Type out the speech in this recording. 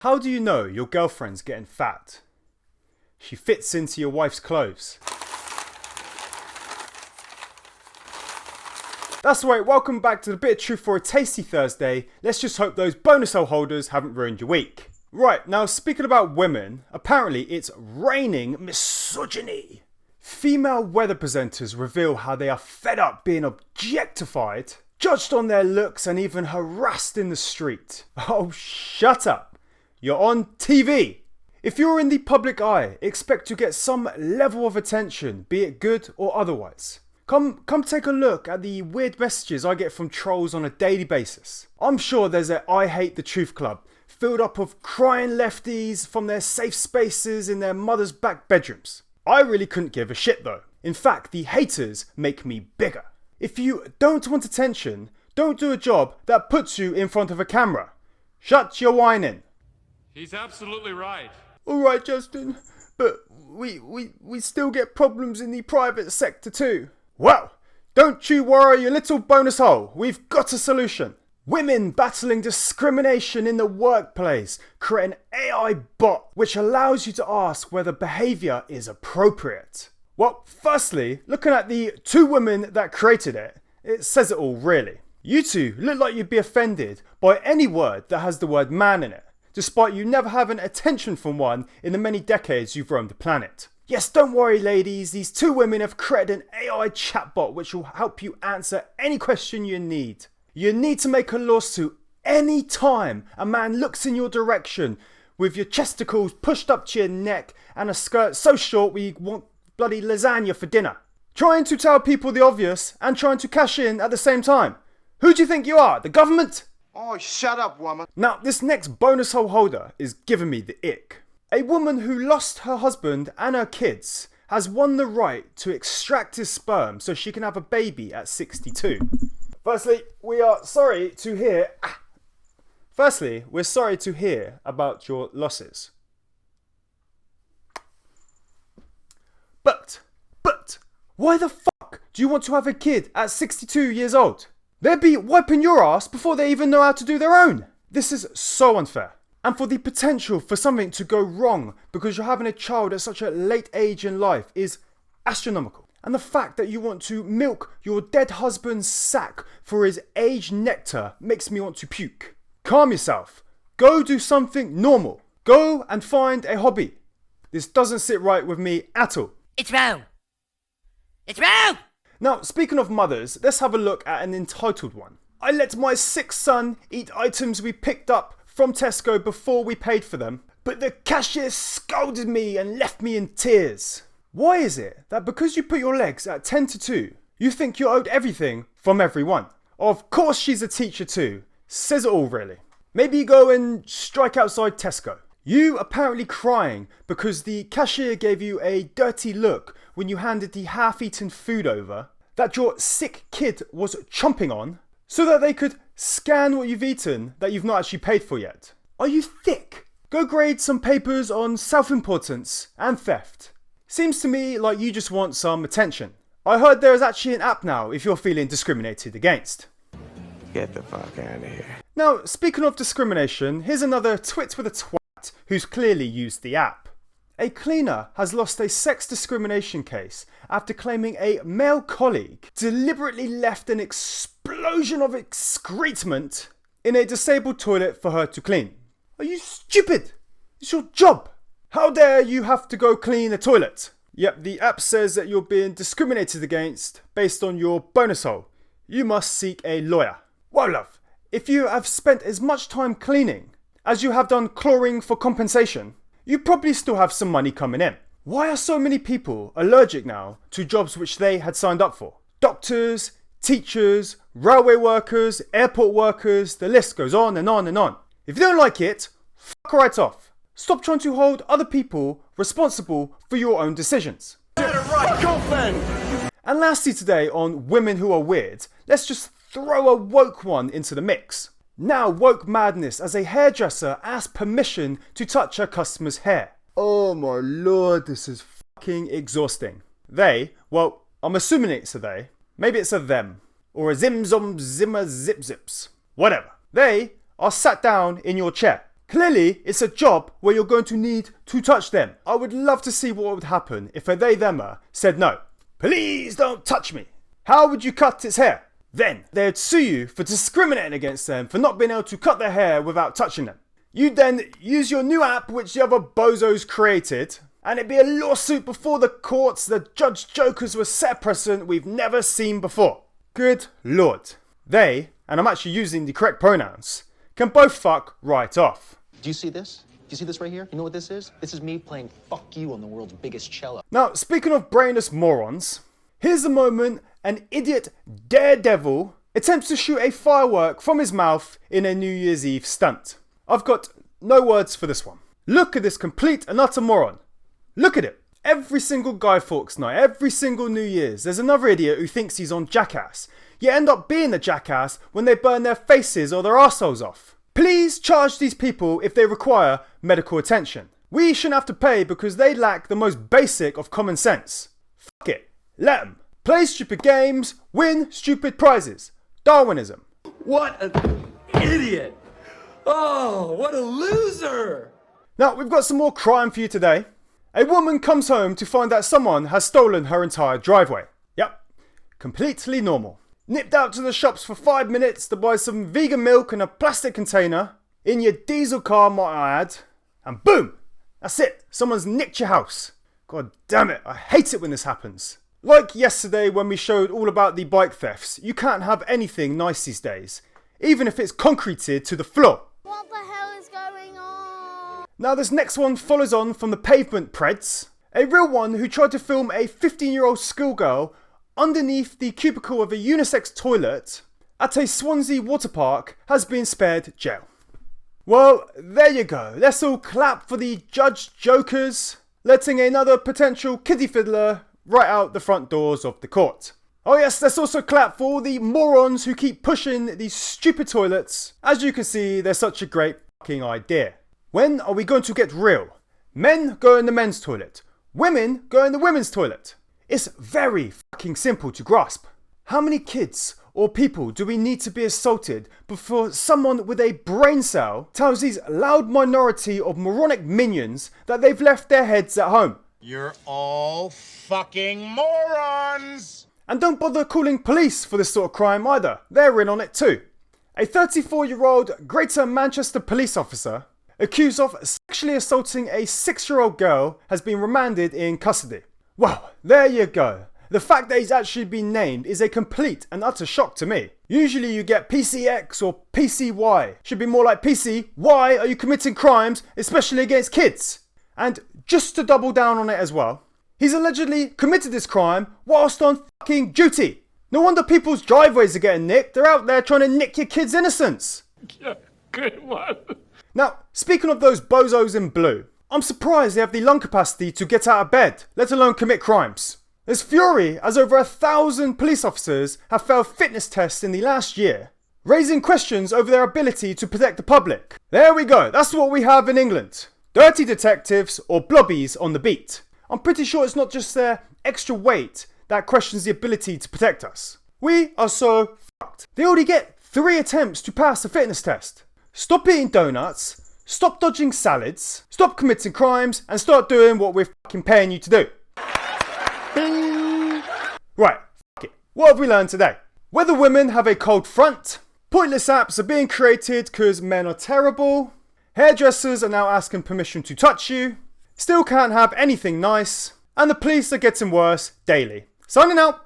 How do you know your girlfriend's getting fat? She fits into your wife's clothes. That's right, welcome back to the bit of truth for a tasty Thursday. Let's just hope those bonus hole holders haven't ruined your week. Right, now speaking about women, apparently it's raining misogyny. Female weather presenters reveal how they are fed up being objectified, judged on their looks and even harassed in the street. Oh, shut up. You're on TV. If you're in the public eye, expect to get some level of attention, be it good or otherwise. Come take a look at the weird messages I get from trolls on a daily basis. I'm sure there's a I Hate the Truth club filled up of crying lefties from their safe spaces in their mother's back bedrooms. I really couldn't give a shit though. In fact, the haters make me bigger. If you don't want attention, don't do a job that puts you in front of a camera. Shut your whining. He's absolutely right. Alright, Justin, but we still get problems in the private sector too. Well, don't you worry your little bonus hole, we've got a solution. Women battling discrimination in the workplace create an AI bot which allows you to ask whether behaviour is appropriate. Well, firstly, looking at the two women that created it, it says it all really. You two look like you'd be offended by any word that has the word man in it, despite you never having attention from one in the many decades you've roamed the planet. Yes, don't worry ladies, these two women have created an AI chatbot which will help you answer any question you need. You need to make a lawsuit any time a man looks in your direction with your chesticles pushed up to your neck and a skirt so short we want bloody lasagna for dinner. Trying to tell people the obvious and trying to cash in at the same time. Who do you think you are, the government? Oh, shut up, woman. Now, this next bonus hole holder is giving me the ick. A woman who lost her husband and her kids has won the right to extract his sperm so she can have a baby at 62. Firstly, we're sorry to hear about your losses. But, why the fuck do you want to have a kid at 62 years old? They'd be wiping your ass before they even know how to do their own. This is so unfair. And for the potential for something to go wrong because you're having a child at such a late age in life is astronomical. And the fact that you want to milk your dead husband's sack for his aged nectar makes me want to puke. Calm yourself. Go do something normal. Go and find a hobby. This doesn't sit right with me at all. It's wrong. It's wrong! Now, speaking of mothers, let's have a look at an entitled one. I let my sick son eat items we picked up from Tesco before we paid for them, but the cashier scolded me and left me in tears. Why is it that because you put your legs at 10 to 2, you think you're owed everything from everyone? Of course she's a teacher too. Says it all really. Maybe you go and strike outside Tesco. You apparently crying because the cashier gave you a dirty look when you handed the half-eaten food over that your sick kid was chomping on so that they could scan what you've eaten that you've not actually paid for yet. Are you thick? Go grade some papers on self-importance and theft. Seems to me like you just want some attention. I heard there is actually an app now if you're feeling discriminated against. Get the fuck out of here. Now, speaking of discrimination, here's another twit with a twat who's clearly used the app. A cleaner has lost a sex discrimination case after claiming a male colleague deliberately left an explosion of excrement in a disabled toilet for her to clean. Are you stupid? It's your job. How dare you have to go clean a toilet? Yep, the app says that you're being discriminated against based on your bonus hole. You must seek a lawyer. Well, love, if you have spent as much time cleaning as you have done clawing for compensation, you probably still have some money coming in. Why are so many people allergic now to jobs which they had signed up for? Doctors, teachers, railway workers, airport workers, the list goes on and on and on. If you don't like it, fuck right off. Stop trying to hold other people responsible for your own decisions. Get it right, go then! And lastly today on Women Who Are Weird, let's just throw a woke one into the mix. Now woke madness as a hairdresser asked permission to touch her customer's hair. Oh my lord, this is fucking exhausting. They, well, I'm assuming it's a they, maybe it's a them, or a zim zom zimmer zip zips, whatever. They are sat down in your chair. Clearly, it's a job where you're going to need to touch them. I would love to see what would happen if a they-themer said no. Please don't touch me. How would you cut its hair? Then they'd sue you for discriminating against them for not being able to cut their hair without touching them. You'd then use your new app which the other bozos created, and it'd be a lawsuit before the courts. The judge jokers were set a precedent we've never seen before. Good lord. They, and I'm actually using the correct pronouns, can both fuck right off. Do you see this? Do you see this right here? You know what this is? This is me playing fuck you on the world's biggest cello. Now, speaking of brainless morons, here's the moment an idiot daredevil attempts to shoot a firework from his mouth in a New Year's Eve stunt. I've got no words for this one. Look at this complete and utter moron. Look at it. Every single Guy Fawkes night, every single New Year's, there's another idiot who thinks he's on Jackass. You end up being the jackass when they burn their faces or their arseholes off. Please charge these people if they require medical attention. We shouldn't have to pay because they lack the most basic of common sense. Fuck it. Let them. Play stupid games, win stupid prizes. Darwinism. What an idiot! Oh, what a loser! Now, we've got some more crime for you today. A woman comes home to find that someone has stolen her entire driveway. Yep, completely normal. Nipped out to the shops for 5 minutes to buy some vegan milk in a plastic container, in your diesel car might I add, and boom! That's it, someone's nicked your house. God damn it, I hate it when this happens. Like yesterday when we showed all about the bike thefts, you can't have anything nice these days, even if it's concreted to the floor. What the hell is going on? Now this next one follows on from the pavement preds. A real one who tried to film a 15-year-old schoolgirl underneath the cubicle of a unisex toilet at a Swansea water park has been spared jail. Well, there you go. Let's all clap for the judge jokers, letting another potential kiddie fiddler right out the front doors of the court. Oh yes, let's also clap for all the morons who keep pushing these stupid toilets. As you can see, they're such a great fucking idea. When are we going to get real? Men go in the men's toilet. Women go in the women's toilet. It's very fucking simple to grasp. How many kids or people do we need to be assaulted before someone with a brain cell tells these loud minority of moronic minions that they've left their heads at home? You're all fucking morons! And don't bother calling police for this sort of crime either. They're in on it too. A 34-year-old Greater Manchester police officer accused of sexually assaulting a 6-year-old girl has been remanded in custody. Well, there you go. The fact that he's actually been named is a complete and utter shock to me. Usually you get PCX or PCY. Should be more like PC, why are you committing crimes, especially against kids? And just to double down on it as well, he's allegedly committed this crime whilst on fucking duty. No wonder people's driveways are getting nicked. They're out there trying to nick your kids' innocence. Yeah, good one. Now, speaking of those bozos in blue, I'm surprised they have the lung capacity to get out of bed, let alone commit crimes. There's fury as over 1,000 police officers have failed fitness tests in the last year, raising questions over their ability to protect the public. There we go, that's what we have in England. Dirty detectives or blobbies on the beat. I'm pretty sure it's not just their extra weight that questions the ability to protect us. We are so fucked. They already get 3 attempts to pass a fitness test. Stop eating donuts, stop dodging salads, stop committing crimes, and start doing what we're fucking paying you to do. Right, fuck it. What have we learned today? Whether women have a cold front, pointless apps are being created because men are terrible, hairdressers are now asking permission to touch you, still can't have anything nice, and the police are getting worse daily. Signing out.